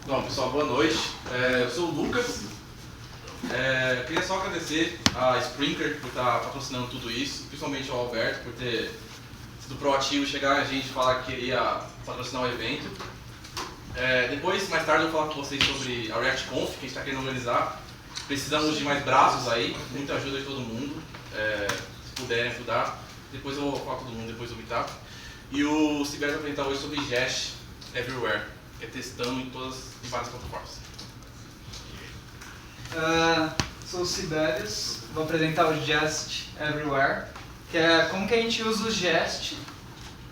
Bom, pessoal, boa noite. Eu sou o Lucas. Queria só agradecer a Sprinklr por estar patrocinando tudo isso, principalmente ao Alberto por ter sido proativo, chegar a gente e falar que queria patrocinar o evento. Depois, mais tarde, eu vou falar com vocês sobre a React Conf, que a gente está querendo organizar. Precisamos de mais braços aí, muita ajuda de todo mundo, se puderem ajudar. Depois eu vou falar com todo mundo, depois do Meetup. E o Sibério vai apresentar hoje sobre Jest Everywhere, que é testando em várias plataformas. Sou o Sibelius, vou apresentar o Jest Everywhere, que é como que a gente usa o Jest,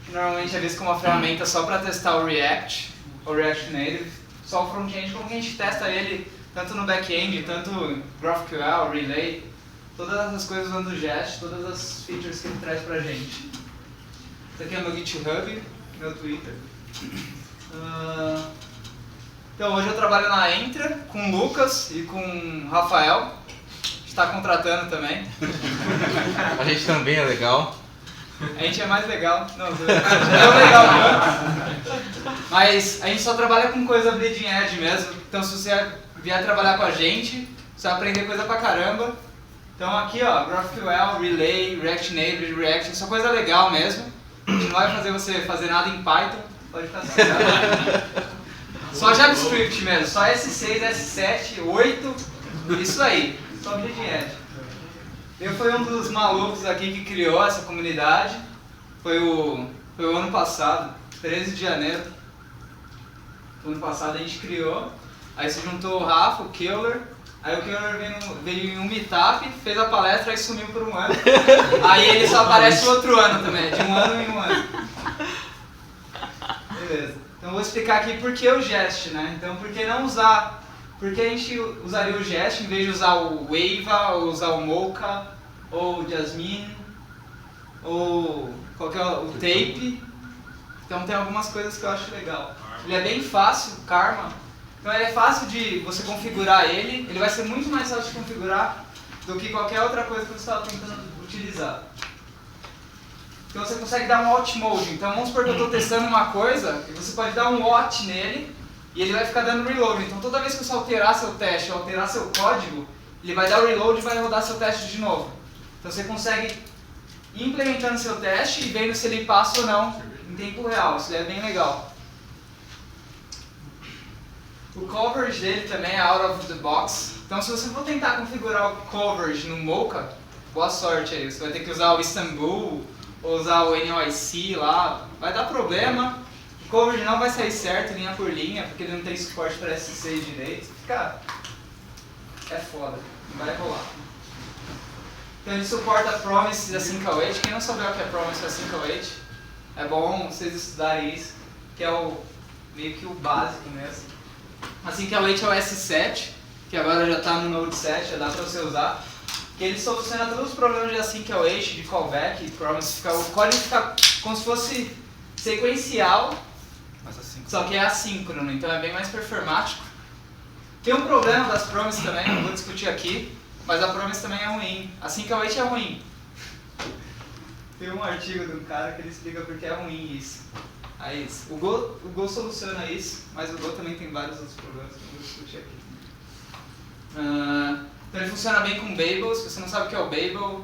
que normalmente é visto como uma ferramenta só para testar o React, ou React Native, só o front-end, como que a gente testa ele tanto no back-end, tanto GraphQL, Relay, todas essas coisas usando o Jest, todas as features que ele traz pra gente. Isso aqui é meu GitHub, meu Twitter. Então hoje eu trabalho na Entra com o Lucas e com o Rafael. A gente está contratando também. A gente também é legal. A gente é mais legal. Não, não é legal não. Mas a gente só trabalha com coisa bleeding edge mesmo. Então se você vier trabalhar com a gente, você vai aprender coisa pra caramba. Então aqui ó, GraphQL, Relay, React Native, React, é só coisa legal mesmo. A gente não vai fazer você fazer nada em Python, pode ficar sossegado. Só JavaScript mesmo, só S6, S7, 8, isso aí, só bleeding edge. Eu fui um dos malucos aqui que criou essa comunidade, foi o ano passado, 13 de janeiro do ano passado a gente criou, aí se juntou o Rafa, o Killer, aí o Killer veio em um meetup, fez a palestra e sumiu por um ano, aí ele só aparece outro ano também, de um ano em um ano. Beleza. Então eu vou explicar aqui por que o Jest, né? Então por que não usar, por que a gente usaria o Jest em vez de usar o Wava, ou usar o Mocha, ou o Jasmine, ou o Tape. Então tem algumas coisas que eu acho legal. Ele é bem fácil, Karma. Então ele é fácil de você configurar ele vai ser muito mais fácil de configurar do que qualquer outra coisa que você estava tentando utilizar. Então você consegue dar um watch mode. Então vamos supor que eu estou testando uma coisa e você pode dar um watch nele e ele vai ficar dando reload. Então toda vez que você alterar seu teste, alterar seu código, ele vai dar o reload e vai rodar seu teste de novo. Então você consegue ir implementando seu teste e vendo se ele passa ou não em tempo real. Isso é bem legal. O coverage dele também é out of the box. Então se você for tentar configurar o coverage no Mocha, boa sorte aí. Você vai ter que usar o Istanbul, ou usar o NYC lá, vai dar problema, o coverage não vai sair certo linha por linha, porque ele não tem suporte para S6 direito, fica... é foda, não vai rolar. Então ele suporta Promise Async-Await, quem não souber o que é Promise Async-Await, é bom vocês estudarem isso, que é meio que o básico mesmo. Async-Await é o S7, que agora já está no Node 7, já dá para você usar. Que ele soluciona todos os problemas de async-await, de callback, promise, o código fica como se fosse sequencial, só que é assíncrono, então é bem mais performático. Tem um problema das promises também, não vou discutir aqui, mas a promise também é ruim. Async-await é ruim. Tem um artigo de um cara que ele explica por que é ruim isso. Aí, o Go soluciona isso, mas o Go também tem vários outros problemas que eu não vou discutir aqui. Então ele funciona bem com Babel. Se você não sabe o que é o Babel,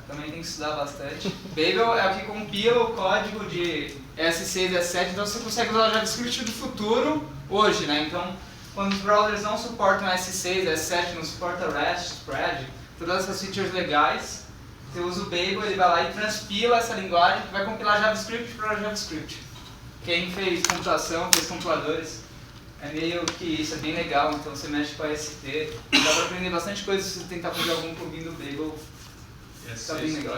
também tem que estudar bastante. Babel é o que compila o código de S6 e S7, então você consegue usar o JavaScript do futuro hoje, né? Então, quando os browsers não suportam S6, S7, não suporta REST, Spread, todas essas features legais, você usa o Babel, ele vai lá e transpila essa linguagem que vai compilar JavaScript para JavaScript. Quem fez computação, fez compiladores, é meio que isso, é bem legal, então você mexe com a ST, dá pra aprender bastante coisa se você tentar fazer algum plugin do Babel, tá bem legal.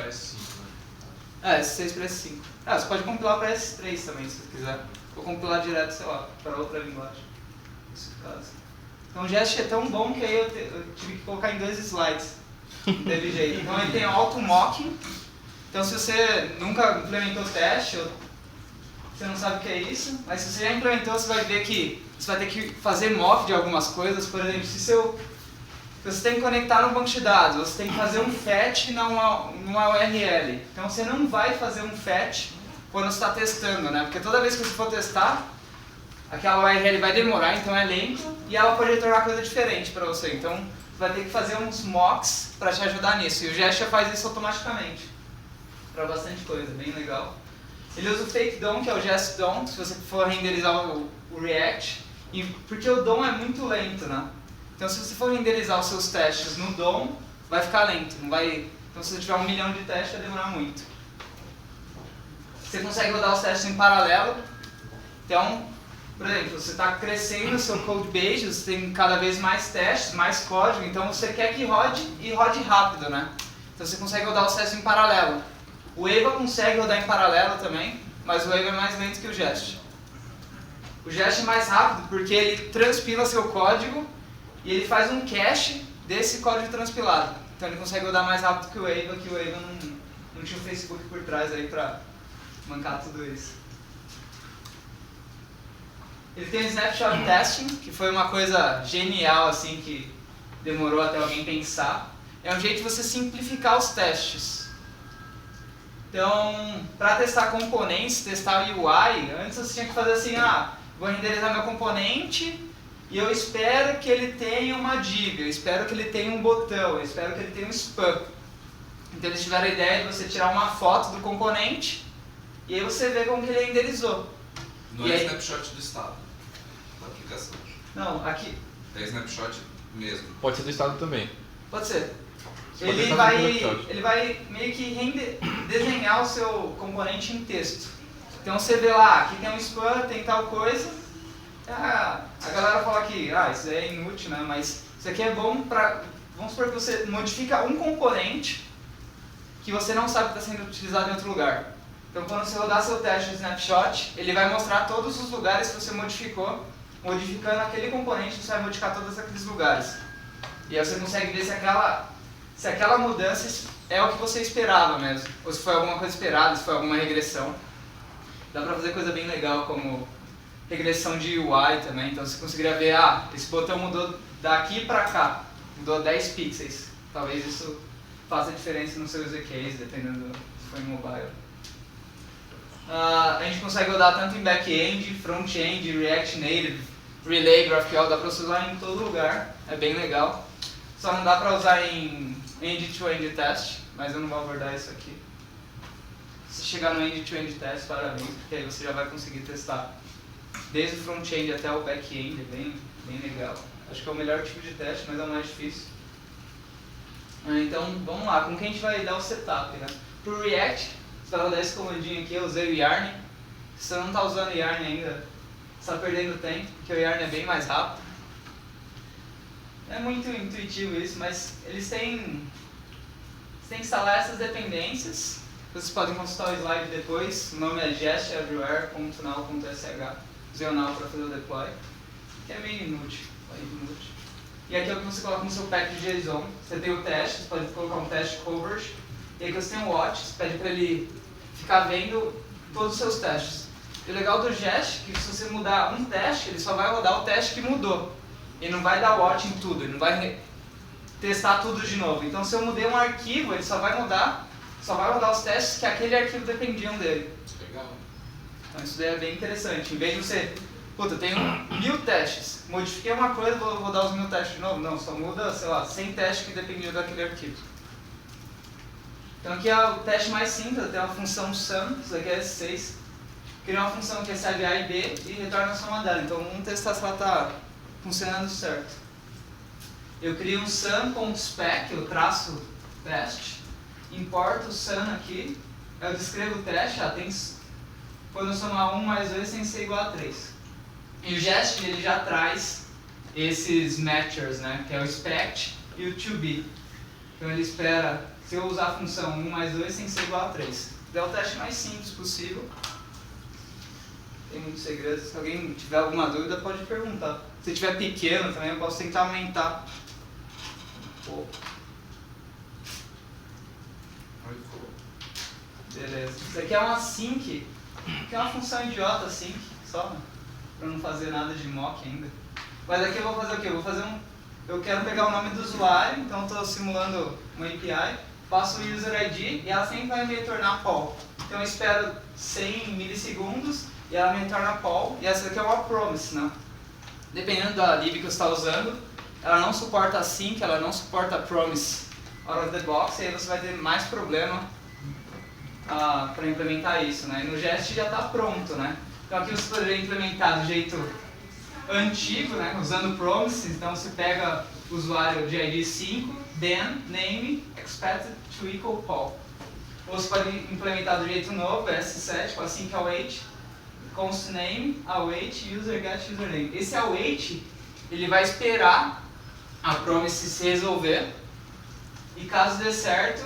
S6 para S5. Você pode compilar para S3 também, se você quiser. Ou compilar direto, sei lá, para outra linguagem, nesse caso. Então o Jest é tão bom que aí eu tive que colocar em 2 slides, não teve jeito. Então ele tem auto-mocking, então se você nunca implementou teste, ou você não sabe o que é isso, mas se você já implementou, você vai ver que você vai ter que fazer mock de algumas coisas. Por exemplo, se você tem que conectar no banco de dados, você tem que fazer um fetch numa URL. Então você não vai fazer um fetch quando você está testando, né? Porque toda vez que você for testar, aquela URL vai demorar, então é lento, e ela pode retornar coisa diferente para você. Então vai ter que fazer uns mocks para te ajudar nisso. E o Gesture faz isso automaticamente para bastante coisa, bem legal. Ele usa o Fake DOM, que é o Jest DOM, se você for renderizar o React, porque o DOM é muito lento, né? Então se você for renderizar os seus testes no DOM, vai ficar lento, não vai... Então se você tiver 1 milhão de testes, vai demorar muito. Você consegue rodar os testes em paralelo. Então, por exemplo, você está crescendo o seu codebase, você tem cada vez mais testes, mais código, então você quer que rode e rode rápido, né? Então você consegue rodar os testes em paralelo. O Eva consegue rodar em paralelo também, mas o Eva é mais lento que o Jest. O Jest é mais rápido porque ele transpila seu código e ele faz um cache desse código transpilado. Então ele consegue rodar mais rápido que o Eva não tinha o Facebook por trás aí pra mancar tudo isso. Ele tem o Snapshot Testing, que foi uma coisa genial assim que demorou até alguém pensar. É um jeito de você simplificar os testes. Então, para testar componentes, testar o UI, antes você tinha que fazer assim, vou renderizar meu componente e eu espero que ele tenha uma div, eu espero que ele tenha um botão, eu espero que ele tenha um spam. Então eles tiveram a ideia de você tirar uma foto do componente e aí você vê como que ele renderizou. Não é snapshot do estado da aplicação. Não, aqui. É snapshot mesmo. Pode ser do estado também. Pode ser. Você pode Ele testar vai, no snapshot. ele vai meio que desenhar o seu componente em texto. Então você vê lá, aqui tem um spam, tem tal coisa. A galera fala que isso é inútil, né? Mas isso aqui é bom para... Vamos supor que você modifica um componente que você não sabe que está sendo utilizado em outro lugar. Então quando você rodar seu teste de snapshot, ele vai mostrar todos os lugares que você modificou. Modificando aquele componente, você vai modificar todos aqueles lugares. E aí você consegue ver se aquela mudança é o que você esperava mesmo. Ou se foi alguma coisa esperada, se foi alguma regressão. Dá pra fazer coisa bem legal como regressão de UI também. Então você conseguiria ver, esse botão mudou daqui pra cá. Mudou 10 pixels. Talvez isso faça diferença no seu use case, dependendo se for em mobile. A gente consegue rodar tanto em back-end, front-end, React Native, Relay, GraphQL, dá pra usar em todo lugar. É bem legal. Só não dá pra usar em end-to-end test, mas eu não vou abordar isso aqui. Se chegar no end-to-end test, parabéns, porque aí você já vai conseguir testar desde o front-end até o back-end, é bem legal. Acho que é o melhor tipo de teste, mas é o mais difícil. Então, vamos lá, como que a gente vai dar o setup, né? Pro React, você vai rodar esse comandinho aqui, eu usei o Yarn. Se você não está usando o Yarn ainda, você está perdendo tempo, porque o Yarn é bem mais rápido. É muito intuitivo isso, mas eles têm que instalar essas dependências. Vocês podem consultar o slide depois. O nome é gesteverywhere.now.sh. Usei o now para fazer o deploy, que é meio inútil. E aqui é o que você coloca no seu pack de JSON. Você tem o teste, você pode colocar um teste coverage. E aqui você tem um watch, você pede para ele ficar vendo todos os seus testes. E o legal do Jest é que se você mudar um teste, ele só vai rodar o teste que mudou. Ele não vai dar watch em tudo, ele não vai testar tudo de novo. Então se eu mudei um arquivo, ele só vai rodar os testes que aquele arquivo dependiam dele. Legal. Então isso daí é bem interessante. Em vez de você, eu tenho 1000 testes, modifiquei uma coisa, vou rodar os 1000 testes de novo. Não, só muda, 100 testes que dependiam daquele arquivo. Então aqui é o teste mais simples, tem uma função sum, isso aqui é S6. Cria uma função que recebe A e B e retorna a soma dela. Então vamos testar se ela está funcionando certo. Eu crio um sum.spec, eu traço teste, importo o sum aqui, eu descrevo o teste, quando eu somar 1 mais 2 tem que ser igual a 3. E o Jest ele já traz esses matchers, né, que é o expect e o to be. Então ele espera, se eu usar a função 1 mais 2 tem que ser igual a 3. É o teste mais simples possível. Tem muitos segredos. Se alguém tiver alguma dúvida, pode perguntar. Se tiver pequeno também, eu posso tentar aumentar um pouco. Beleza. Isso aqui é uma sync, que é uma função idiota, sync, só, né? Pra não fazer nada de mock ainda. Mas aqui eu vou fazer o quê? Eu quero pegar o nome do usuário, então eu estou simulando uma API, passo o user ID e ela sempre vai me retornar Paul. Então eu espero 100 milissegundos e ela me retorna Paul, e essa aqui é uma promise, né? Dependendo da lib que você está usando, ela não suporta async, ela não suporta promise out of the box, e aí você vai ter mais problema para implementar isso, né? E no Jest já está pronto, né? Então aqui você poderia implementar do jeito antigo, né? Usando promise, então você pega o usuário de ID 5, then, name, expected to equal Paul. Ou você pode implementar do jeito novo, S7, com async await, const name, await, user get username. Esse await, ele vai esperar a promise se resolver, e caso dê certo,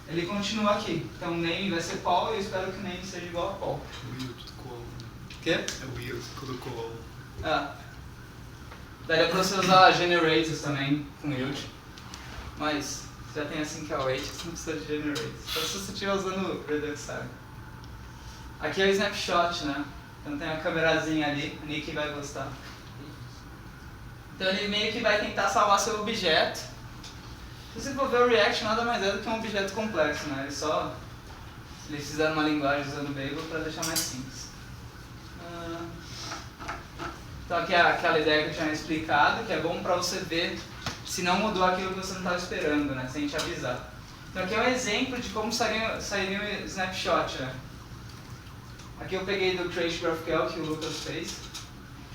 ele continua aqui. Então o name vai ser Paul e eu espero que o name seja igual a Paul. O quê? É weird, colocou. Daria pra você usar generators também com yield, mas já tem async await, você não precisa de generators. Só se você estiver usando Redux Time. Aqui é o snapshot, né? Então tem a câmerazinha ali, o Nick vai gostar. Então ele meio que vai tentar salvar seu objeto. Se você for ver o React, nada mais é do que um objeto complexo, né? Eles fizeram uma linguagem usando Babel para deixar mais simples. Então aqui é aquela ideia que eu tinha explicado, que é bom para você ver se não mudou aquilo que você não estava esperando, né? Sem te avisar. Então aqui é um exemplo de como sairia um snapshot, né? Aqui eu peguei do Create GraphQL que o Lucas fez.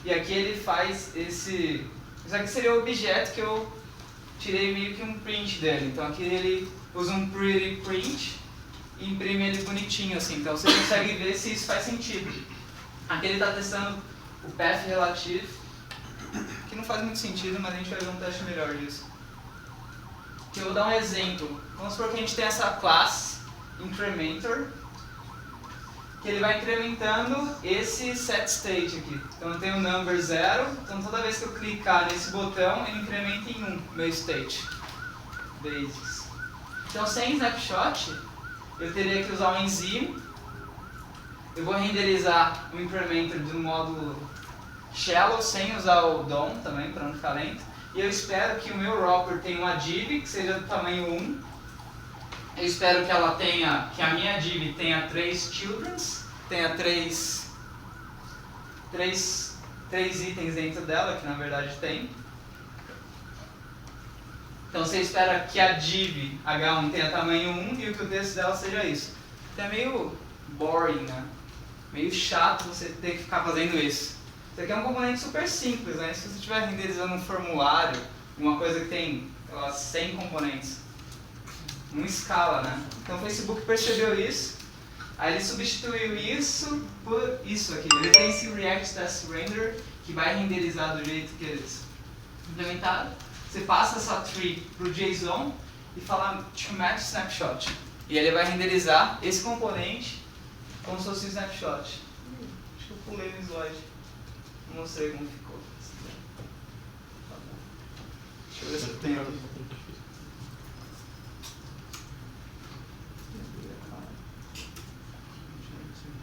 E aqui ele faz esse... Isso aqui seria o objeto que eu tirei meio que um print dele. Então aqui ele usa um pretty print e imprime ele bonitinho assim. Então você consegue ver se isso faz sentido. Aqui ele está testando o path relativo, que não faz muito sentido, mas a gente vai ver um teste melhor disso. Aqui eu vou dar um exemplo. Vamos supor que a gente tem essa classe incrementor, que ele vai incrementando esse set state aqui. Então eu tenho o number 0, então toda vez que eu clicar nesse botão, ele incrementa em 1, meu state. Basis. Então sem snapshot, eu teria que usar um enzyme. Eu vou renderizar o incrementor do módulo shallow, sem usar o DOM também, para não ficar lento. E eu espero que o meu wrapper tenha uma div que seja do tamanho 1. Eu espero que a minha div tenha 3 childrens, tenha 3 itens dentro dela, que na verdade tem. Então você espera que a div H1 tenha tamanho 1 e que o texto dela seja isso. Então é meio boring, né? Meio chato você ter que ficar fazendo isso. Isso aqui é um componente super simples, né? Se você estiver renderizando um formulário, uma coisa que tem 100 componentes, não escala, né? Então o Facebook percebeu isso, aí ele substituiu isso por isso aqui. Ele tem esse React Test Render que vai renderizar do jeito que eles implementaram. Você passa essa tree para o JSON e fala to match snapshot. E ele vai renderizar esse componente como se fosse um snapshot. Acho que eu pulei no slide. Não mostrei como ficou. Deixa eu ver se eu tenho aqui.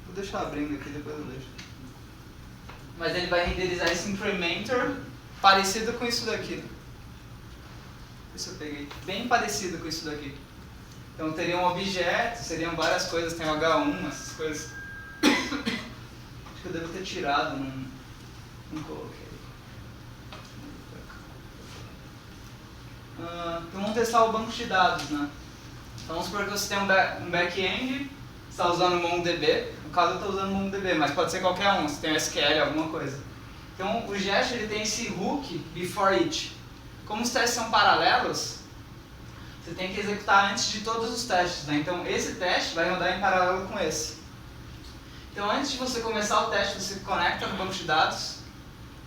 Vou deixar abrindo aqui, depois eu deixo. Mas ele vai renderizar esse incrementor parecido com isso daqui. Isso eu peguei. Bem parecido com isso daqui. Então teria um objeto, seriam várias coisas, tem o H1, essas coisas. Acho que eu devo ter tirado, não coloquei. Então vamos testar o banco de dados, né? Então vamos supor que você tem um back-end, você está usando o MongoDB, no caso eu estou usando o MongoDB, mas pode ser qualquer um, você tem um SQL, alguma coisa. Então o Jest ele tem esse hook before each. Como os testes são paralelos, você tem que executar antes de todos os testes, né? Então esse teste vai rodar em paralelo com esse. Então antes de você começar o teste, você conecta no banco de dados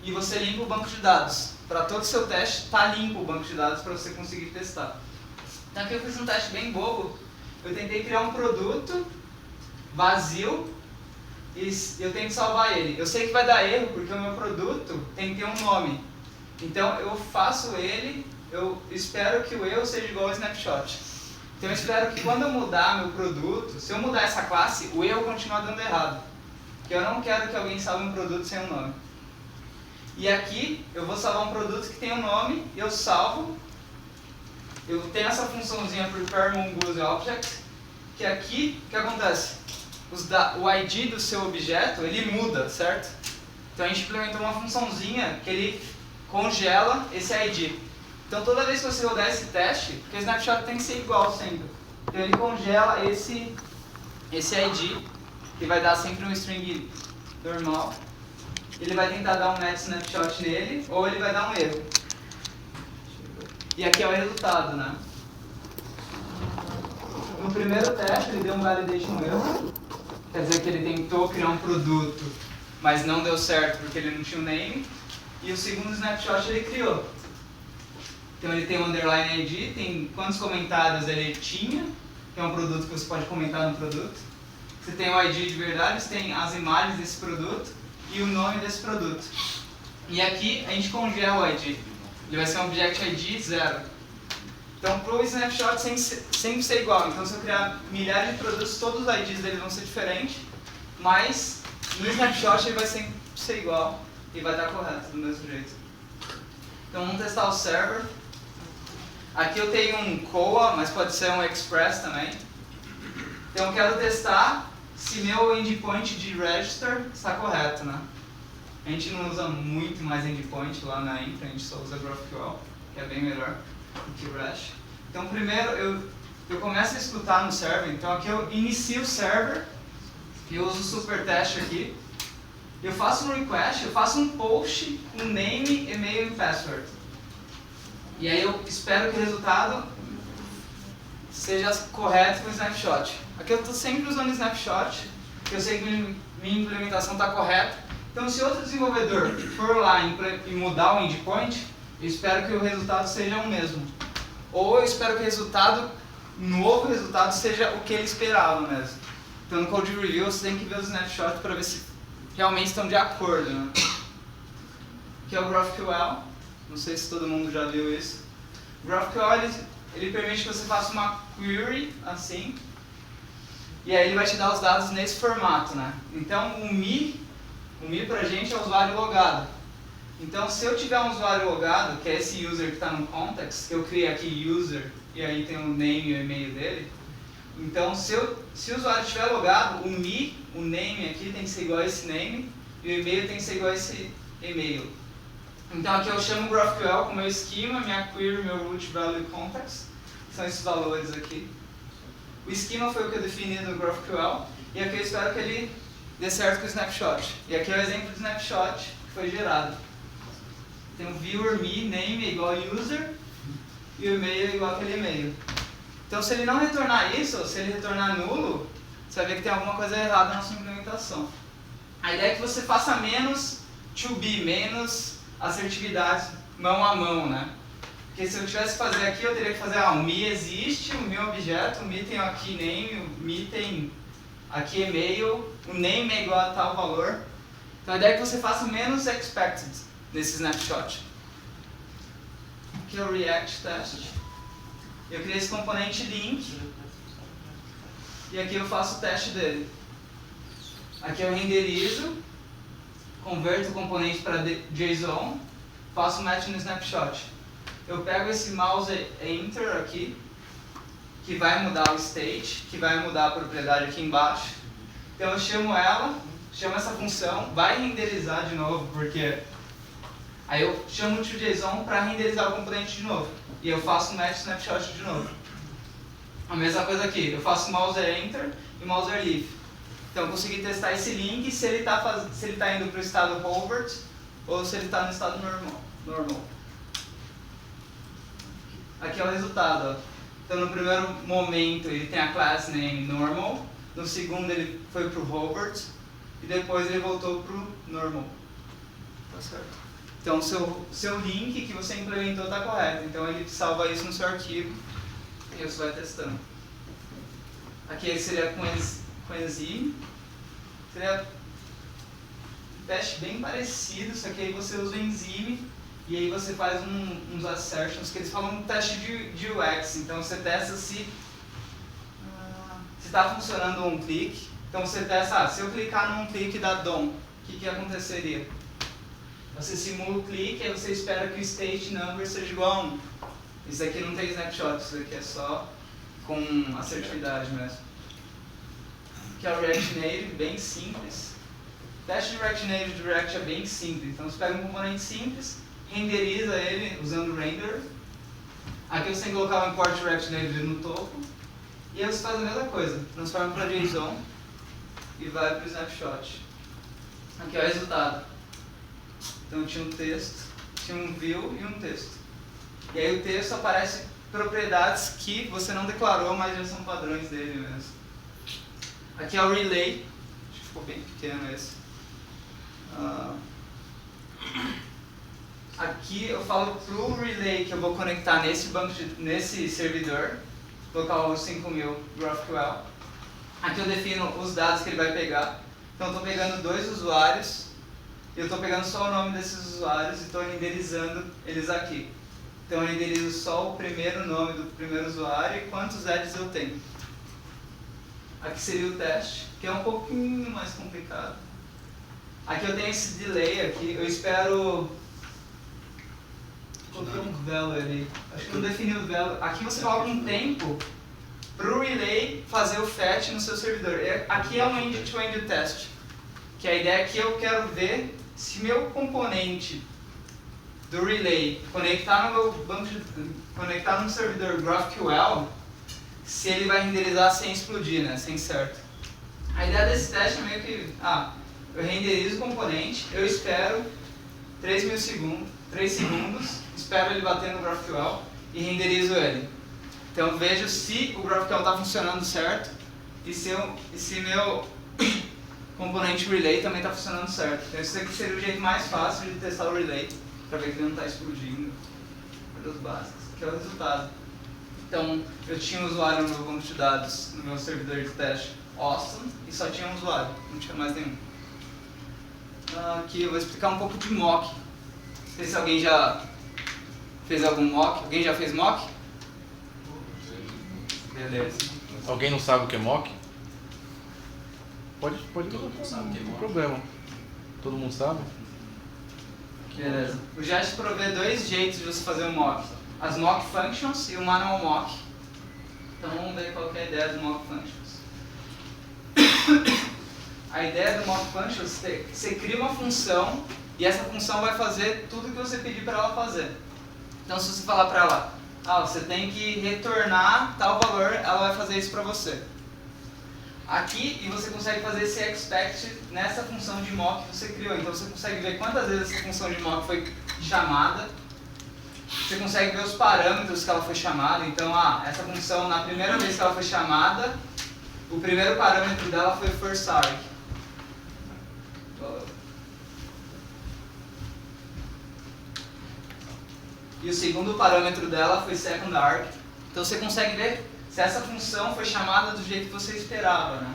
e você limpa o banco de dados. Para todo o seu teste, está limpo o banco de dados para você conseguir testar. Então aqui eu fiz um teste bem bobo. Eu tentei criar um produto vazio e eu tenho que salvar ele. Eu sei que vai dar erro porque o meu produto tem que ter um nome. Então eu faço ele, eu espero que o erro seja igual ao snapshot. Então eu espero que quando eu mudar meu produto, se eu mudar essa classe, o erro continua dando errado. Porque eu não quero que alguém salve um produto sem um nome. E aqui eu vou salvar um produto que tem um nome, e eu salvo. Eu tenho essa funçãozinha prepare mongoose object, que aqui, o que acontece? o ID do seu objeto, ele muda, certo? Então a gente implementou uma funçãozinha que ele congela esse ID. Então toda vez que você rodar esse teste, porque o snapshot tem que ser igual sempre, então ele congela esse ID, que vai dar sempre um string normal. Ele vai tentar dar um net snapshot nele, ou ele vai dar um erro. E aqui é o resultado, né? No primeiro teste ele deu um validation erro, quer dizer que ele tentou criar um produto, mas não deu certo porque ele não tinha um name. E o segundo snapshot ele criou. Então ele tem um underline ID, tem quantos comentários ele tinha, que é um produto que você pode comentar no produto. Você tem o ID de verdade, você tem as imagens desse produto e o nome desse produto. E aqui a gente congela o ID. Ele vai ser um Object ID 0. Então para o snapshot sempre ser igual. Então se eu criar milhares de produtos, todos os IDs deles vão ser diferentes, mas no snapshot ele vai sempre ser igual e vai estar correto do mesmo jeito. Então vamos testar o server. Aqui eu tenho um COA, mas pode ser um Express também. Então eu quero testar se meu endpoint de register está correto, né? A gente não usa muito mais endpoint lá na infra, a gente só usa GraphQL, que é bem melhor do que o REST. Então primeiro eu começo a escutar no server, então aqui eu inicio o server, eu uso o super teste aqui, eu faço um request, eu faço um post com name, e-mail e password. E aí eu espero que o resultado seja correto com o snapshot. Aqui eu estou sempre usando o snapshot, porque eu sei que minha implementação está correta. Então se outro desenvolvedor for lá e mudar o endpoint, eu espero que o resultado seja o mesmo. Ou eu espero que o novo resultado seja o que ele esperava mesmo. Então no Code Review você tem que ver os snapshots para ver se realmente estão de acordo, né? Aqui é o GraphQL, não sei se todo mundo já viu isso. O GraphQL ele permite que você faça uma query assim, e aí ele vai te dar os dados nesse formato, né? Então o me pra gente é o usuário logado. Então se eu tiver um usuário logado, que é esse user que está no context, que eu criei aqui user, e aí tem o name e o e-mail dele, então se o usuário estiver logado, o name aqui tem que ser igual a esse name, e o e-mail tem que ser igual a esse e-mail. Então aqui eu chamo o GraphQL com meu schema, minha query, meu root value context, são esses valores aqui. O schema foi o que eu defini no GraphQL, e aqui eu espero que ele dê certo com o snapshot. E aqui é o exemplo do snapshot que foi gerado. Tem o viewer me, name é igual a user, e o e-mail é igual àquele e-mail. Então se ele não retornar isso, ou se ele retornar nulo, você vai ver que tem alguma coisa errada na sua implementação. A ideia é que você faça menos to be, menos assertividade mão a mão, né? Porque se eu tivesse que fazer aqui, eu teria que fazer, o me existe, o meu objeto, o me tem aqui name, o me tem aqui e-mail, o name é igual a tal valor. Então a ideia é que você faça menos expected nesse snapshot. Aqui é o React Test. Eu criei esse componente link, e aqui eu faço o teste dele. Aqui eu renderizo, converto o componente para JSON, faço o match no snapshot. Eu pego esse mouse enter aqui, que vai mudar o state, que vai mudar a propriedade aqui embaixo. Então eu chamo ela, chamo essa função, vai renderizar de novo, porque aí eu chamo o toJSON para renderizar o componente de novo. E eu faço o match snapshot de novo. A mesma coisa aqui, eu faço mouse enter e mouse leave. Então eu consegui testar esse link, se ele está indo para o estado hovert ou se ele está no estado normal. Aqui é o resultado. Ó. Então no primeiro momento ele tem a class name normal, no segundo ele foi para o hovert e depois ele voltou para o normal. Tá certo? Então o seu link que você implementou está correto. Então ele salva isso no seu arquivo e você vai testando. Aqui seria com enzyme. Seria um teste bem parecido, só que aí você usa o enzyme e aí você faz uns assertions que eles falam um teste de UX. Então você testa se está funcionando um clique. Então você testa, se eu clicar num clique da DOM, o que aconteceria? Você simula o clique e você espera que o state number seja igual a 1. Isso aqui não tem snapshot, isso aqui é só com assertividade mesmo. que é o React Native, bem simples. O teste de React Native de React é bem simples. Então você pega um componente simples, renderiza ele usando o render. Aqui você tem que colocar o import React Native no topo. E aí você faz a mesma coisa, transforma para JSON e vai para o snapshot. Aqui é o resultado. Então tinha um texto, tinha um view e um texto. E aí o texto aparece propriedades que você não declarou, mas já são padrões dele mesmo. Aqui é o relay, acho que ficou bem pequeno esse. Aqui eu falo pro relay que eu vou conectar nesse servidor, colocar o 5000 GraphQL. Aqui eu defino os dados que ele vai pegar. Então eu estou pegando 2 usuários, e eu estou pegando só o nome desses usuários e estou renderizando eles aqui. Então eu renderizo só o primeiro nome do primeiro usuário e quantos edges eu tenho. Aqui seria o teste, que é um pouquinho mais complicado. Aqui eu tenho esse delay aqui, eu espero... Coloquei um value ali, acho que não defini o value. Aqui você coloca um tempo para o relay fazer o fetch no seu servidor. Aqui é um end-to-end test, que a ideia é que eu quero ver se meu componente do relay conectar no servidor GraphQL, se ele vai renderizar sem explodir, né, sem certo. A ideia desse teste é meio que, eu renderizo o componente, eu espero 3 segundos, espero ele bater no GraphQL e renderizo ele. Então vejo se o GraphQL está funcionando certo e se meu componente relay também está funcionando certo. Então esse aqui seria o jeito mais fácil de testar o relay, para ver que ele não está explodindo. Coisas básicas, que é o resultado. Então eu tinha um usuário no meu banco de dados, no meu servidor de teste, Austin, e só tinha um usuário, não tinha mais nenhum. Aqui eu vou explicar um pouco de mock. Não sei se alguém já fez algum mock. Alguém já fez mock? Beleza. Alguém não sabe o que é mock? Pode Todo mundo sabe o que é não tem mock. problema. Todo mundo sabe? Beleza. O Jest provê 2 jeitos de você fazer um mock. As mock functions e o manual mock. Então vamos ver qual que é a ideia do mock functions. A ideia do mock functions é que você cria uma função e essa função vai fazer tudo que você pedir para ela fazer. Então se você falar para ela, você tem que retornar tal valor, ela vai fazer isso para você. Aqui, e você consegue fazer esse expect nessa função de mock que você criou. Então você consegue ver quantas vezes essa função de mock foi chamada. Você consegue ver os parâmetros que ela foi chamada. Então, essa função, na primeira vez que ela foi chamada, o primeiro parâmetro dela foi first arg. E o segundo parâmetro dela foi second arg. Então você consegue ver se essa função foi chamada do jeito que você esperava, né?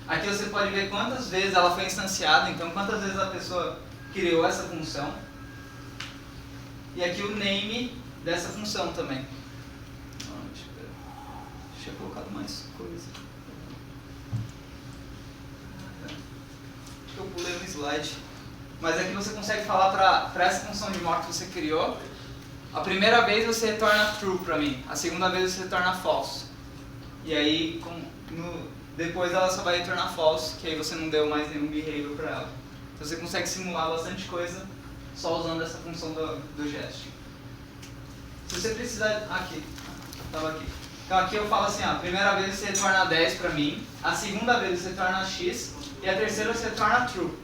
Aqui você pode ver quantas vezes ela foi instanciada, então quantas vezes a pessoa criou essa função. E aqui o name dessa função também. Deixa eu colocar mais coisa. Acho que eu pulei um slide. Mas aqui você consegue falar para essa função de mock que você criou. A primeira vez você retorna true para mim, a segunda vez você retorna false. E aí, depois ela só vai retornar false, que aí você não deu mais nenhum behavior para ela. Então você consegue simular bastante coisa só usando essa função do Jest. Se você precisar... Estava aqui. Então aqui eu falo assim, a primeira vez você retorna 10 para mim, a segunda vez você retorna x e a terceira você retorna true.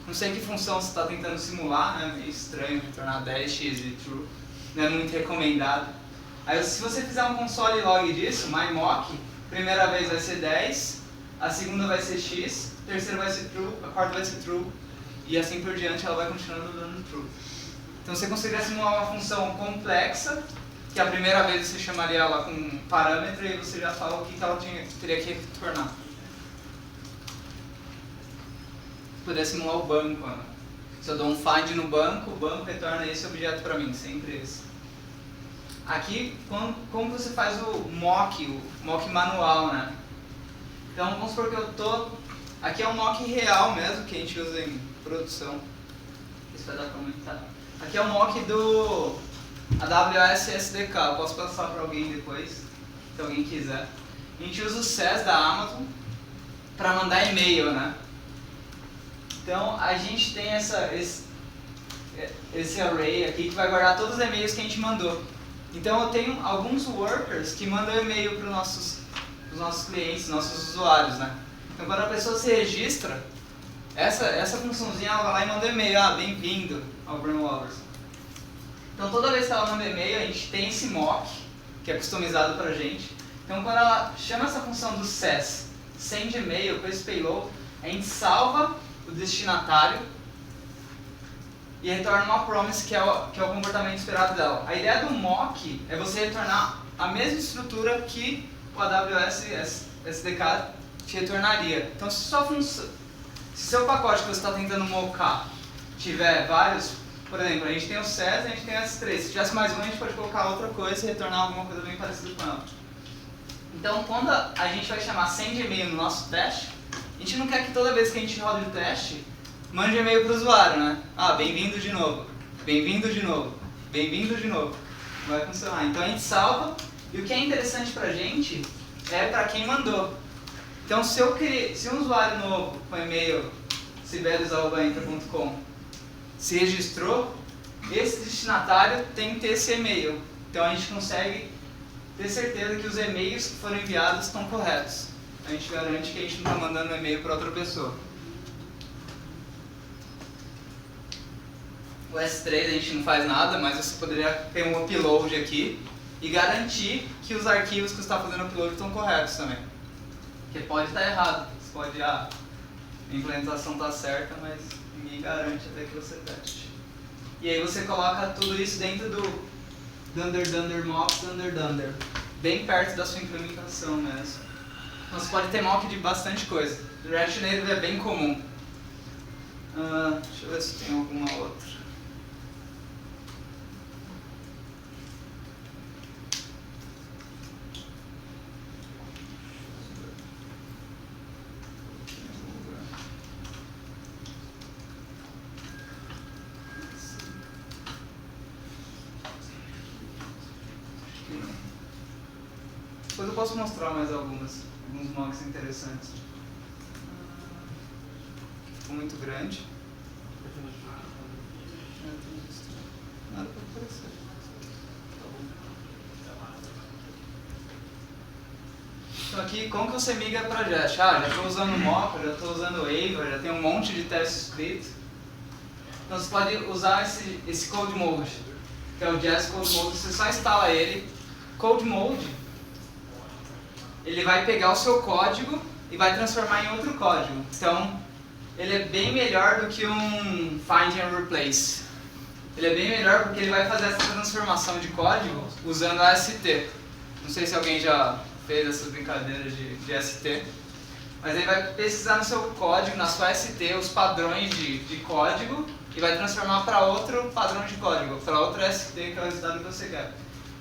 Não sei que função você está tentando simular, né? Meio estranho retornar 10x e true. Não é muito recomendado. Aí se você fizer um console log disso, mymock, primeira vez vai ser 10, a segunda vai ser x, a terceira vai ser true, a quarta vai ser true, e assim por diante ela vai continuando dando true. Então você conseguiria simular uma função complexa, que a primeira vez você chamaria ela com um parâmetro e você já fala o que ela teria que retornar. Poderia simular o banco, né? Se eu dou um find no banco, o banco retorna esse objeto para mim, sempre esse. Aqui, como você faz o mock manual, né? Então vamos supor que eu tô... Aqui é um mock real mesmo, que a gente usa em produção. Isso vai dar para aumentar. Aqui é o mock do AWS SDK, eu posso passar para alguém depois, se alguém quiser. A gente usa o SES da Amazon. para mandar e-mail, né? Então a gente tem esse array aqui que vai guardar todos os e-mails que a gente mandou. Então eu tenho alguns workers que mandam e-mail para os nossos clientes, nossos usuários, né? Então quando a pessoa se registra, essa funçãozinha ela vai lá e manda um e-mail, bem-vindo ao Brainwalkers. Então toda vez que ela manda e-mail, a gente tem esse mock, que é customizado pra gente. Então quando ela chama essa função do SES, send e-mail com esse payload, a gente salva o destinatário e retorna uma promise que é o comportamento esperado dela. A ideia do mock é você retornar a mesma estrutura que o AWS SDK te retornaria. Então se seu pacote que você está tentando mocar tiver vários, por exemplo, a gente tem o SES e a gente tem o S3. Se tivesse mais um, a gente pode colocar outra coisa e retornar alguma coisa bem parecida com ela. Então quando a gente vai chamar send e-mail no nosso teste, a gente não quer que toda vez que a gente roda o teste, mande e-mail para o usuário, né? Bem-vindo de novo, bem-vindo de novo, bem-vindo de novo. Não vai funcionar. Então a gente salva, e o que é interessante pra gente é para quem mandou. Então se um usuário novo com e-mail sibelius@intra.com se registrou, esse destinatário tem que ter esse e-mail. Então a gente consegue ter certeza que os e-mails que foram enviados estão corretos. A gente garante que a gente não está mandando e-mail para outra pessoa. O S3 a gente não faz nada, mas você poderia ter um upload aqui e garantir que os arquivos que você está fazendo upload estão corretos também. Porque pode estar errado, você pode, a implementação está certa, mas ninguém garante até que você teste. E aí você coloca tudo isso dentro do Dunder Mocks, Dunder, bem perto da sua implementação mesmo. Então você pode ter mock de bastante coisa. React Native é bem comum. Deixa eu ver se tem alguma outra. Depois eu posso mostrar mais alguns mocks interessantes. Ficou muito grande. Nada para aparecer. Então aqui, como que você migra para Jest? Já estou usando Mocha, já estou usando Ava, já tem um monte de teste escrito. Então você pode usar esse Code Mode, que é o Jest Code Mode, você só instala ele. Code Mode, ele vai pegar o seu código e vai transformar em outro código. Então, ele é bem melhor do que um Find and Replace. Ele é bem melhor porque ele vai fazer essa transformação de código usando a ST. Não sei se alguém já fez essas brincadeiras de ST. Mas ele vai pesquisar no seu código, na sua ST, os padrões de código e vai transformar para outro padrão de código, para outra ST, que é o resultado que você quer.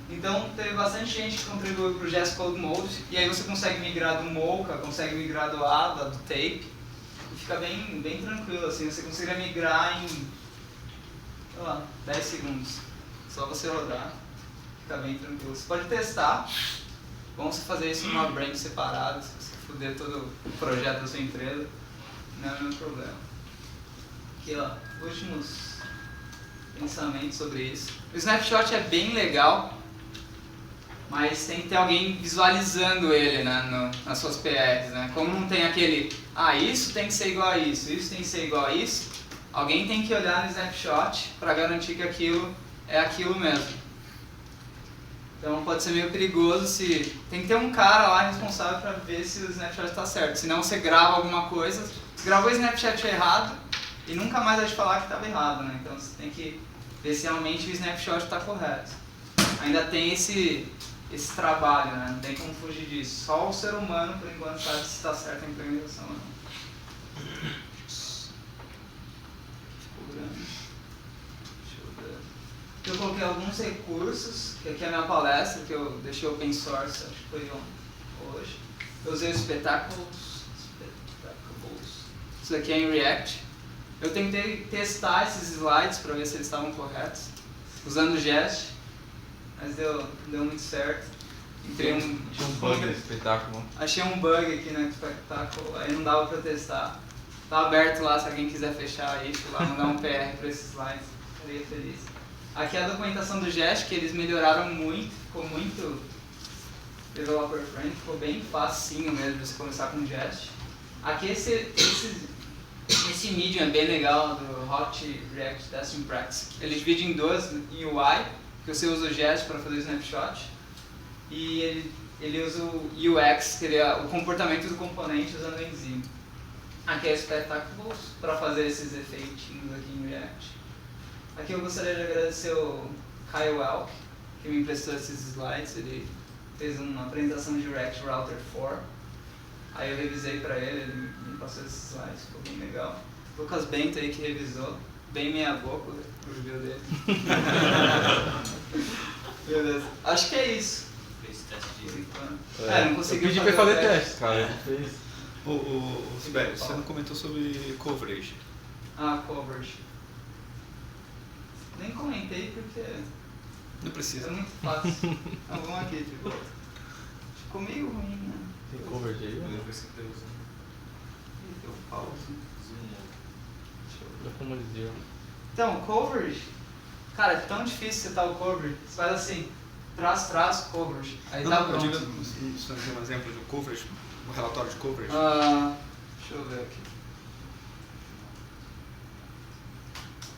Então, teve bastante gente que contribuiu para o Jest Code Mode, e aí você consegue migrar do Mocha, consegue migrar do Ava, do Tape, e fica bem tranquilo, assim, você consegue migrar em, sei lá, 10 segundos. Só você rodar, fica bem tranquilo. Você pode testar, vamos fazer isso numa branch separada, se você fuder todo o projeto da sua empresa, não é o mesmo problema. Aqui, ó, últimos pensamentos sobre isso. O snapshot é bem legal, mas tem que ter alguém visualizando ele, né, nas suas PRs, né? Como não tem aquele, isso tem que ser igual a isso tem que ser igual a isso, alguém tem que olhar no snapshot para garantir que aquilo é aquilo mesmo. Então pode ser meio perigoso se... Tem que ter um cara lá responsável para ver se o snapshot está certo, senão você grava alguma coisa, você gravou o snapshot errado e nunca mais vai te falar que estava errado, né? Então você tem que ver se realmente o snapshot está correto. Ainda tem esse trabalho, né? Não tem como fugir disso. Só o ser humano, por enquanto, sabe se está certa a implementação ou não. Ficou grande. Deixa eu ver. Eu coloquei alguns recursos, que aqui é a minha palestra, que eu deixei open source, acho que foi hoje. Eu usei o Spectacles. Isso aqui é em React. Eu tentei testar esses slides para ver se eles estavam corretos, usando o Jest. Mas deu muito certo. Entrei Tinha um bug nesse espetáculo. Achei um bug aqui no espetáculo, aí não dava pra testar. Tá aberto lá se alguém quiser fechar a issue lá, mandar um PR pra esses slides, ficaria feliz. Aqui é a documentação do Jest, que eles melhoraram muito, ficou muito developer friendly, ficou bem facinho mesmo de você começar com Jest. Aqui esse medium é bem legal do Hot React Testing Practice. Ele divide em duas, em UI, que você usa o Jest para fazer o snapshot, e ele usa o UX, que é o comportamento do componente usando o Enzyme. Aqui é Spectacles para fazer esses efeitinhos aqui em React. Aqui eu gostaria de agradecer o Kyle Welk, que me emprestou esses slides. Ele fez uma apresentação de React Router 4. Aí eu revisei para ele me passou esses slides, ficou bem legal. Lucas Bento aí que revisou, bem meia boca o review dele. Beleza, acho que é isso. Fez teste de... Não conseguiu Eu pedi pra fazer teste, cara. Ele fez. Sibeli, você não comentou sobre coverage. Coverage. Nem comentei porque Não precisa. é muito fácil. Então vamos aqui de volta. Ficou meio ruim, né? Tem cover aí? Eu Né? vou ver se Deus. Ih, deu pausa. Deixa eu ver. Já como eles viram. Então, coverage, cara, é tão difícil citar o coverage. Você faz assim, traço, coverage. Aí tá Eu digo, pronto. você tem um exemplo de coverage, um relatório de coverage. Deixa eu ver aqui.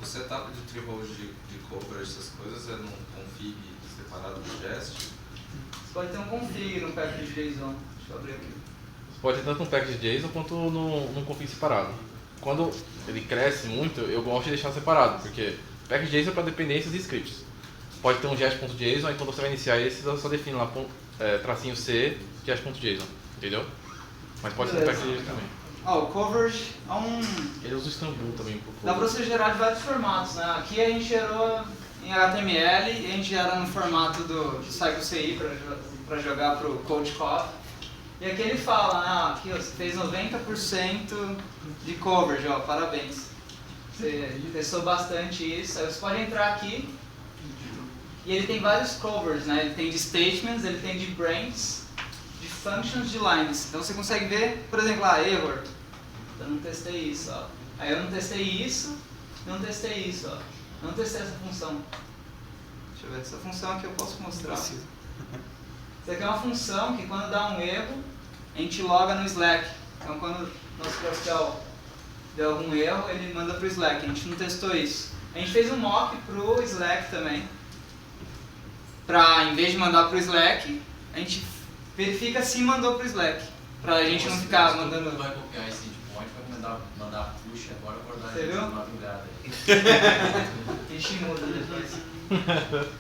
O setup de treehold de coverage, essas coisas, é num config separado do Jest? Você pode ter um config no package JSON. Deixa eu abrir aqui. Você pode ter tanto um package JSON quanto num config separado. Quando ele cresce muito, eu gosto de deixar separado, porque package JSON é para dependências e scripts. Pode ter um jest.json, aí quando você vai iniciar esse, você só define lá tracinho C, jest.json, entendeu? Mas pode ser Beleza. package JSON também. O coverage é um... Ele usa o Istanbul também por Dá pra você gerar de vários formatos, né? Aqui a gente gerou em HTML e a gente gera no formato do CycleCI para jogar pro CodeCoff. E aqui ele fala, né? Aqui ó, você fez 90% de coverage, ó, parabéns. Você testou bastante isso. Aí você pode entrar aqui e ele tem vários covers, né? Ele tem de statements, ele tem de branches, de functions, de lines. Então você consegue ver, por exemplo, error. Eu não testei isso, ó. Aí eu não testei isso, não testei isso, ó. Eu não testei essa função. Deixa eu ver, essa função aqui eu posso mostrar. Isso aqui é uma função que quando dá um erro, a gente loga no Slack. Então quando nosso GraphQL deu algum erro, ele manda pro Slack. A gente não testou isso. A gente fez um mock pro Slack também. Pra, em vez de mandar pro Slack, a gente verifica se mandou pro Slack. Pra gente não ficar mandando... Todo mundo vai copiar esse endpoint, vai mandar push agora, acordar Você viu? de madrugada. A gente muda depois.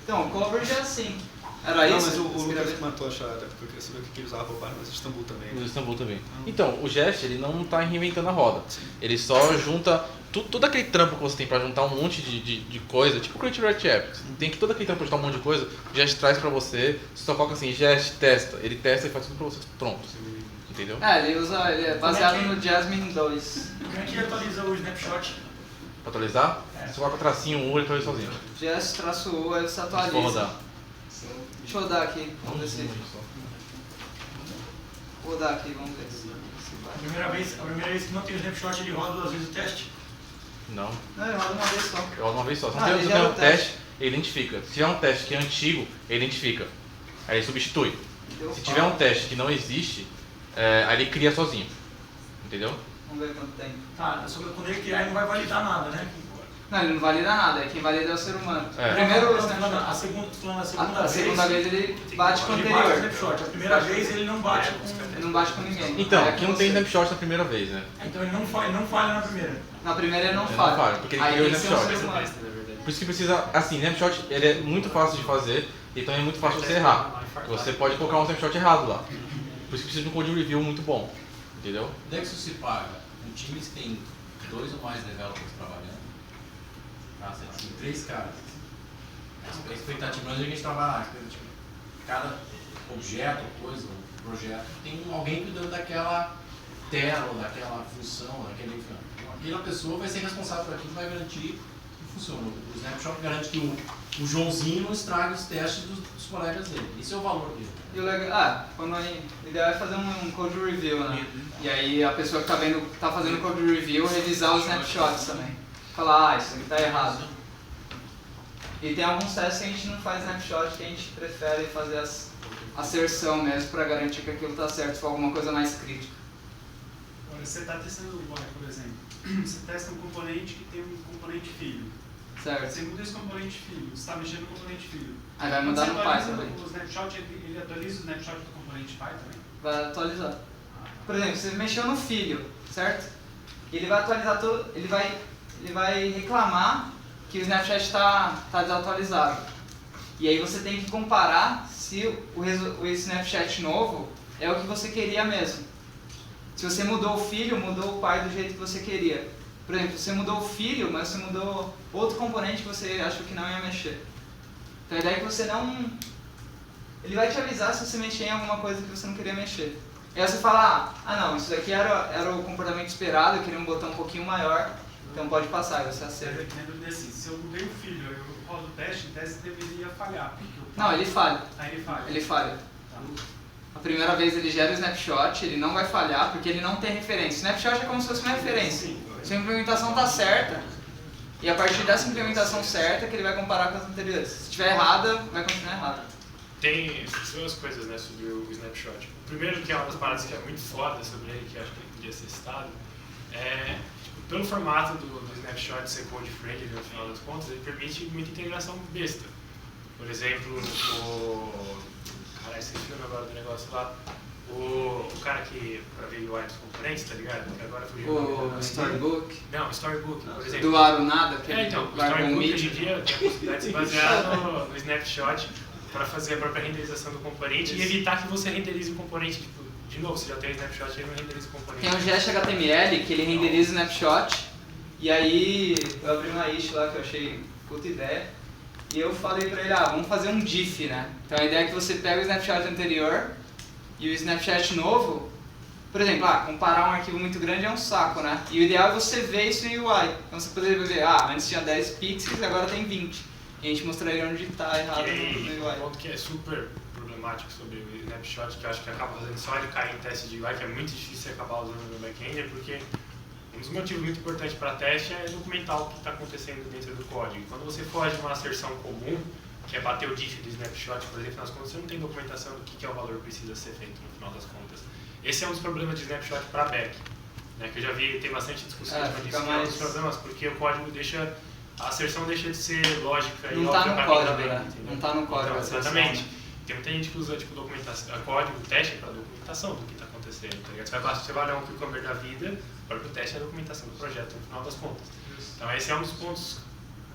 Então, o coverage é assim. Era Não, isso? mas o Escrever? Lucas comentou, porque eu queria saber o que ele usava para mas Istanbul também. Usa Istanbul também. Então, o Jest, ele não está reinventando a roda. Ele só junta todo aquele trampo que você tem para juntar um monte de coisa, tipo o Create React App. Tem que todo aquele trampo para juntar um monte de coisa, o Jest traz para você, você só coloca assim, Jest testa, ele testa e faz tudo para você pronto. Entendeu? Ele é baseado no Jasmine 2. Como é que atualiza o snapshot? Pra atualizar, você coloca tracinho 1 e atualiza sozinho. Just-U, ele se Se for atualiza. rodar. Deixa eu rodar aqui, vamos ver se... Vou rodar aqui, vamos ver se vai. A primeira vez que não tem o snapshot, ele roda duas vezes o teste? Não, Não, ele roda uma vez só. eu rodo uma vez só. Se Ah, não ele tem gera um o teste, ele identifica. Se tiver um teste que é antigo, ele identifica. Aí ele substitui. Deu Se pau. tiver um teste que não existe, aí ele cria sozinho. Entendeu? Vamos ver quanto tem. Tá, só que quando ele criar, ele não vai validar nada, né? Não, ele não valida nada, quem valida é o ser humano. É. Primeiro, Não, a segunda vez ele bate com o ele bate o anterior. snapshot. A primeira vez ele não bate com... Ele não bate com ninguém. Então, Aí aqui é não com tem você. snapshot na primeira vez, né? Então ele não falha na primeira. Na primeira ele não Ele falha. não falha, porque ele Aí criou tem o que ser um snapshot. ser humano. Por isso que precisa, assim, snapshot ele é muito fácil de fazer e também é muito fácil de você errar. Você pode colocar um snapshot errado lá. Por isso que precisa de um code review muito bom. Entendeu? Nexus se paga com times que tem 2 ou mais developers trabalhando. Tá, assim, 3 caras. A expectativa não é que a gente trabalha, a expectativa, cada objeto, coisa, projeto, tem alguém cuidando daquela tela, ou daquela função, daquele... Então, aquela pessoa vai ser responsável por aquilo e vai garantir que funcione. O snapshot garante que o Joãozinho não estrague os testes dos colegas dele. Esse é o valor dele. E o legal, o ideal é fazer um code review, né? E aí a pessoa que tá fazendo code review revisar os snapshots também. Falar, isso aqui tá errado. E tem alguns testes que a gente não faz snapshot, que a gente prefere fazer asserção mesmo para garantir que aquilo tá certo, se for alguma coisa mais crítica. Agora, você está testando o Why, por exemplo. Você testa um componente que tem um componente filho. Certo. Você muda esse componente filho, você está mexendo no componente filho. Aí vai mudar no Py também. O snapshot, ele atualiza o snapshot do componente Py também? Vai atualizar. Por exemplo, você mexeu no filho, certo? Ele vai atualizar todo. Ele vai reclamar que o snapshot está desatualizado. E aí você tem que comparar se o snapshot novo é o que você queria mesmo. Se você mudou o filho, mudou o Py do jeito que você queria. Por exemplo, você mudou o filho, mas você mudou outro componente que você achou que não ia mexer. Então a ideia é que você não... Ele vai te avisar se você mexer em alguma coisa que você não queria mexer. E aí você fala, não, isso daqui era o comportamento esperado, eu queria um botão um pouquinho maior, então pode passar, aí você acerta. Assim, se eu mudei o filho, eu rodo o teste deveria falhar. Não, ele falha. Aí ele falha. Ele falha. Tá. A primeira vez ele gera o snapshot, ele não vai falhar porque ele não tem referência. Snapshot é como se fosse uma referência. Se a implementação está certa, e a partir dessa implementação certa que ele vai comparar com as anteriores. Se estiver errada, vai continuar errada. Tem duas coisas, né, sobre o snapshot. O primeiro, que é uma das paradas que é muito foda sobre ele, que eu acho que ele podia ser citado, é, tipo, pelo formato do snapshot ser code friendly, no final das contas, ele permite muita integração besta. Por exemplo, esqueci o nome agora do negócio lá. O cara que, pra ver UI dos componentes, tá ligado? Que agora fugiu o Storybook. Não, o Storybook, por exemplo. Do Arunada, que então, o Storybook hoje em dia tem a possibilidade de se basear no snapshot para fazer a própria renderização do componente e evitar que você renderize o componente. Tipo, de novo, você já tem o snapshot e ele não renderiza o componente. Tem o Jest HTML, que ele renderiza o snapshot. E aí, eu abri uma issue lá que eu achei puta ideia. E eu falei pra ele, vamos fazer um diff, né? Então a ideia é que você pega o snapshot anterior e o snapshot novo. Por exemplo, comparar um arquivo muito grande é um saco, né? E o ideal é você ver isso em UI. Então você poderia ver, antes tinha 10 pixels e agora tem 20. E a gente mostraria onde está errado no UI. Um ponto que é super problemático sobre o snapshot, que eu acho que acaba fazendo só ele cair em teste de UI, que é muito difícil acabar usando no back-end, é porque um dos motivos muito importantes para teste é documentar o que está acontecendo dentro do código. Quando você foge de uma asserção comum, que é bater o diff do snapshot, por exemplo, nas contas, você não tem documentação do que é o valor que precisa ser feito no final das contas. Esse é um dos problemas de snapshot para back, né, que eu já vi, tem bastante discussão sobre isso, é um dos problemas, porque o código deixa, a asserção deixa de ser lógica e óbvia para quem está vendo. Não está no código. Então, exatamente. Tem muita gente que usa tipo, documentação, código, teste para documentação do que está acontecendo. Tá, você vai olhar um cucumber da vida, o próprio teste é a documentação do projeto no final das contas. Então esse é um dos pontos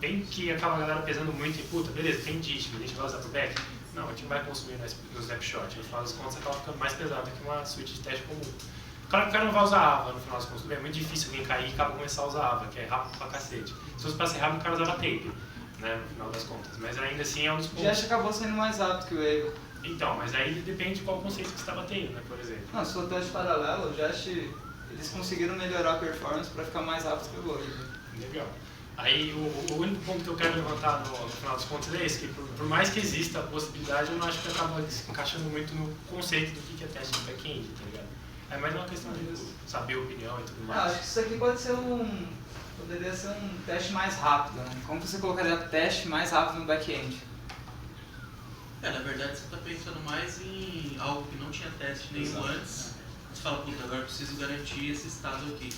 bem que acaba a galera pesando muito em, puta, beleza, tem diff, a gente vai usar pro back? Não, a gente não vai consumir no snapshot. No final das contas acaba ficando mais pesado que uma suite de teste comum. Claro que o cara não vai usar Ava no final das contas, é muito difícil alguém cair e acaba começar a usar Ava, que é rápido pra cacete. Se fosse pra ser rápido, o cara usava Tape, né, no final das contas. Mas ainda assim é um dos pontos. Já acabou sendo mais rápido que o Wave. Então, mas aí depende de qual conceito que você está batendo, né, por exemplo. Não, se for teste paralelo, o Jest, eles conseguiram melhorar a performance para ficar mais rápido que o Wave. Legal. Aí o único ponto que eu quero levantar no final dos contos é esse, que por mais que exista a possibilidade, eu não acho que acaba encaixando muito no conceito do que é teste de back-end, tá ligado? É mais uma questão de saber a opinião e tudo mais. Acho que isso aqui poderia ser um teste mais rápido, né? Como você colocaria teste mais rápido no back-end? Na verdade você está pensando mais em algo que não tinha teste nenhum antes. Você fala, puta, agora eu preciso garantir esse estado aqui.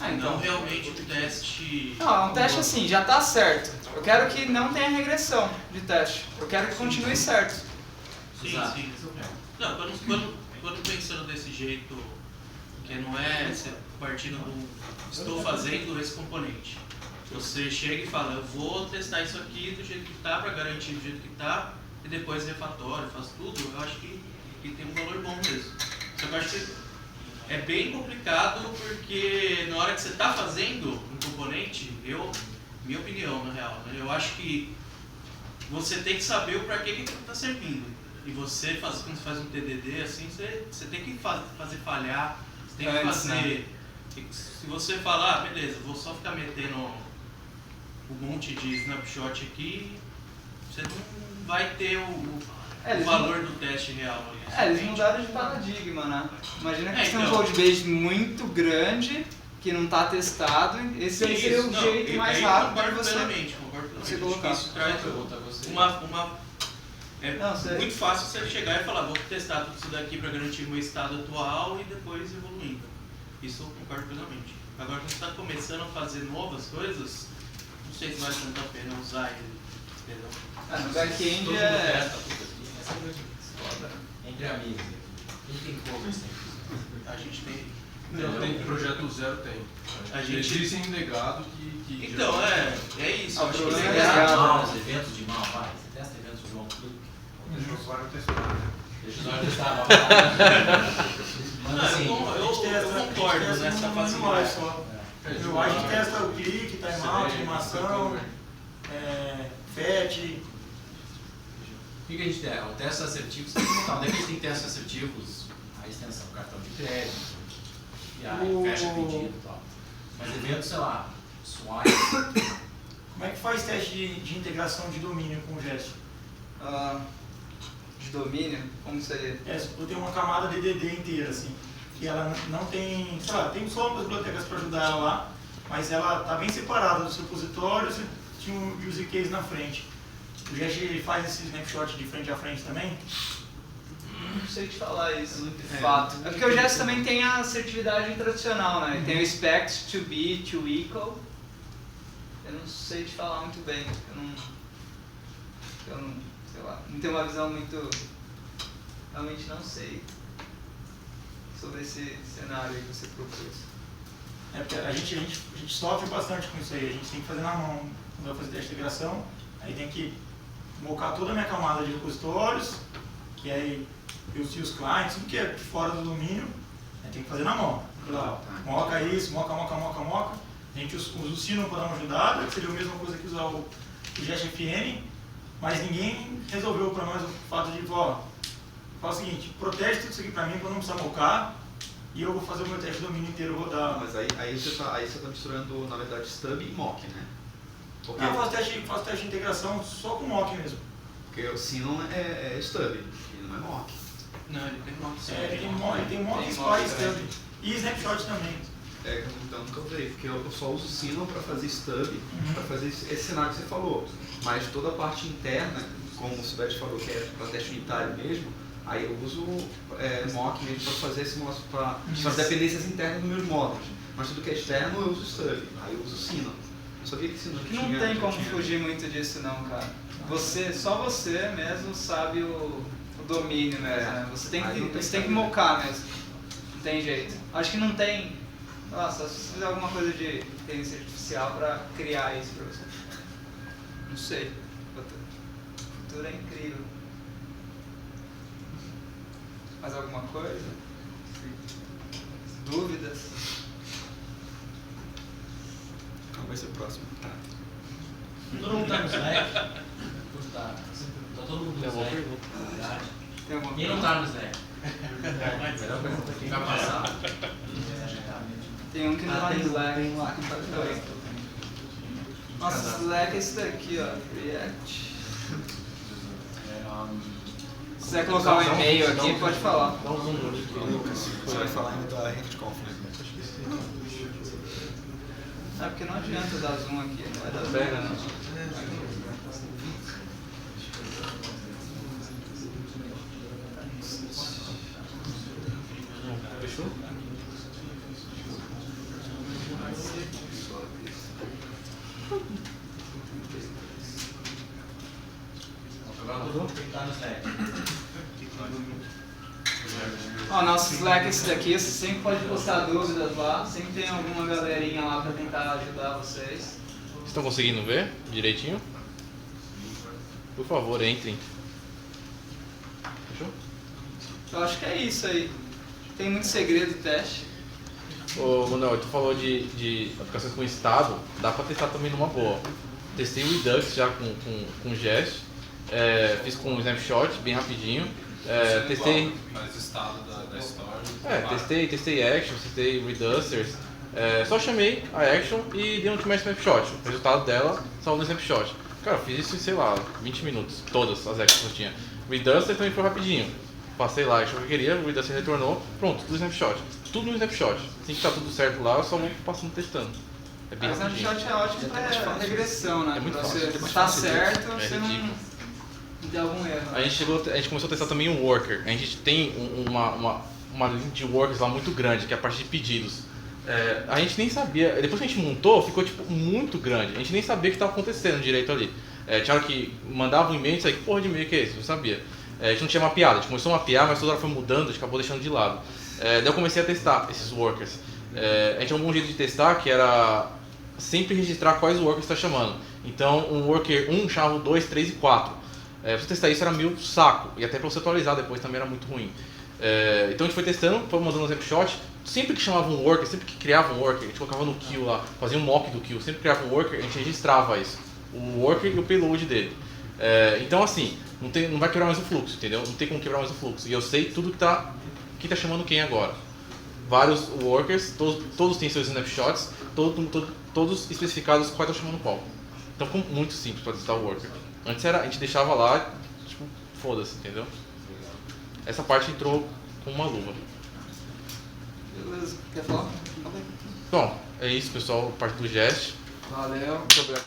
Então, não realmente um teste... Não, é um teste assim, já está certo. Eu quero que não tenha regressão de teste. Eu quero que continue certo. Sim, sim. Não, quando pensando desse jeito, que não é partindo do estou fazendo esse componente. Você chega e fala, eu vou testar isso aqui do jeito que está, para garantir do jeito que está, e depois refatório, faço tudo, eu acho que tem um valor bom mesmo. Só que eu acho que é bem complicado porque na hora que você está fazendo um componente, minha opinião na real, né, eu acho que você tem que saber o para que ele está servindo. E você, quando você faz um TDD assim, você tem que fazer falhar, você tem que fazer... Se você falar, beleza, vou só ficar metendo um monte de snapshot aqui, você não vai ter o eles valor do teste real ali. Eles mudaram de paradigma, né? Imagina que você tem um então. codebase muito grande que não está testado, esse aí seria o jeito mais rápido de você colocar. Isso traz muito fácil você chegar e falar, vou testar tudo isso daqui para garantir o meu estado atual e depois evoluindo. Isso eu concordo plenamente. Agora, quando você está começando a fazer novas coisas, não sei se vale tanto a pena usar ele. Entendeu? No back-end Todo mundo testa tudo aqui. Essa é a grande história. Entre amigos. Quem tem cover sempre? A gente tem. Não, tem projeto zero, tem. A gente... Existem um legado que então, é isso. Ah, acho que é legal. Os eventos de mal, vai. Você testa eventos de mal clique. Deixa o usuário testar, né? Deixa o usuário testar, mas assim, eu concordo nessa facilidade. A gente testa o clique, timeout, animação, fetch. O que a gente testa? O teste assertivo, você tem que botar. Onde é que a gente tem testes assertivos? A extensão do cartão de crédito, e aí fecha pedido e tal. Mas eventos, sei lá, swipe. Como é que faz teste de integração de domínio com o gesto? De domínio? Como seria? Eu tenho uma camada DDD inteira, assim, que ela não tem, sei lá, tem só umas bibliotecas para ajudar ela lá, mas ela está bem separada dos repositórios, você tinha um use case na frente. O Jest ele faz esse snapshot de frente a frente também? Não sei te falar isso, de fato. É porque o Jest também tem a assertividade tradicional, né? Tem o expect, to be, to equal. Eu não sei te falar muito bem. Eu não sei lá, não tenho uma visão muito... Realmente não sei sobre esse cenário aí que você propôs. Porque a gente sofre bastante com isso aí. A gente tem que fazer na mão quando vai fazer teste de integração. Aí tem que mocar toda a minha camada de repositórios, que aí eu sei os clientes, tudo que é fora do domínio, aí tem que fazer na mão. Moca isso, moca. A gente usa o Sino para dar uma ajudada, que seria a mesma coisa que usar o Jest FN, mas ninguém resolveu para nós o fato de, fala o seguinte, protege tudo isso aqui para mim, para não precisar mocar, e eu vou fazer o meu teste de domínio inteiro rodar. Mas aí você tá misturando, na verdade, stub e mock, né? Porque eu faço teste de integração só com mock mesmo. Porque o Sino é stub, ele não é mock. Não, ele tem mock. Ele tem mock, spy, stub. E snapshot também. Então nunca usei, porque eu só uso o Sino para fazer stub, para fazer esse cenário que você falou. Mas toda a parte interna, como o Sibete falou, que é para teste unitário mesmo, aí eu uso mock mesmo para fazer simulação, para as dependências internas dos meus módulos. Mas tudo que é externo eu uso stub, aí eu uso Sino. Eu sabia que Sino tinha. Não tem como fugir muito disso não, cara. Só você mesmo sabe o domínio mesmo, né? Você tem que mocar mesmo. Não tem jeito. Acho que não tem... Nossa, se você fizer alguma coisa de inteligência artificial para criar isso para você. Não sei. O futuro é incrível. Mais alguma coisa? Dúvidas? Qual vai ser o próximo? Todo mundo tá no Slack? Tá todo mundo no Slack? Quem não tá no Slack? Melhor pergunta quem vai passar. Tem um que não tá no Slack. Nossa, Slack é esse daqui, ó. React. Se quiser colocar um e-mail aqui, pode falar. Dá um zoom no Lucas. Você vai falar ainda da RankedConf, né? Porque não adianta dar zoom aqui, não vai dar pega, não. Fechou? Agora todo mundo tá no Slack. Ó, nosso Slack é esse daqui, você sempre pode postar dúvidas lá, sempre tem alguma galerinha lá para tentar ajudar vocês. Vocês estão conseguindo ver direitinho? Por favor, entrem. Fechou? Eu acho que é isso aí. Tem muito segredo do teste. Ô, Manuel, tu falou de aplicações com estado, dá pra testar também numa boa. Testei o Redux já com Jest, fiz com o Snapshot, bem rapidinho. Testei... Faz o estado da história. Testei Actions, testei Reducers. Só chamei a Action e dei um Ultimate Snapshot. O resultado dela saiu no Snapshot. Cara, eu fiz isso em, sei lá, 20 minutos. Todas as actions que eu tinha. Reduster também foi rapidinho. Passei lá, achou o que eu queria, o Reduster retornou. Pronto, tudo snapshot. Tudo no snapshot. Assim que tá tudo certo lá, eu só vou passando testando. É bem O rapidinho. snapshot é ótimo pra regressão, né? É muito Pra fácil. você tá certo, É você não ridículo. der algum erro. A gente começou a testar também um worker. A gente tem uma linha de workers lá muito grande, que é a parte de pedidos. A gente nem sabia, depois que a gente montou, ficou tipo muito grande. A gente nem sabia o que estava acontecendo direito ali. Tinha hora que mandava um e-mail e disse, que porra de e-mail que é esse? Não sabia. A gente não tinha mapeado, a gente começou a mapear, mas toda hora foi mudando, a gente acabou deixando de lado. Daí eu comecei a testar esses workers. A gente tinha um bom jeito de testar, que era sempre registrar quais workers está chamando. Então, um worker 1 chamava o 2, 3 e 4. Pra você testar isso era meio saco, e até para você atualizar depois também era muito ruim. Então a gente foi testando, foi mandando um snapshot. Sempre que chamava um worker, sempre que criava um worker, a gente colocava no kill lá, fazia um mock do kill. Sempre que criava um worker, a gente registrava isso, o worker e o payload dele. Então assim, não vai quebrar mais o fluxo, entendeu? Não tem como quebrar mais o fluxo. E eu sei tudo que tá chamando quem agora. Vários workers, todos têm seus snapshots, todos especificados qual tá chamando qual. Então ficou muito simples para testar o worker. Antes a gente deixava lá, tipo, foda-se, entendeu? Essa parte entrou com uma luva. Beleza, quer falar? Bom, é isso pessoal, parte do Jest. Valeu. Muito obrigado.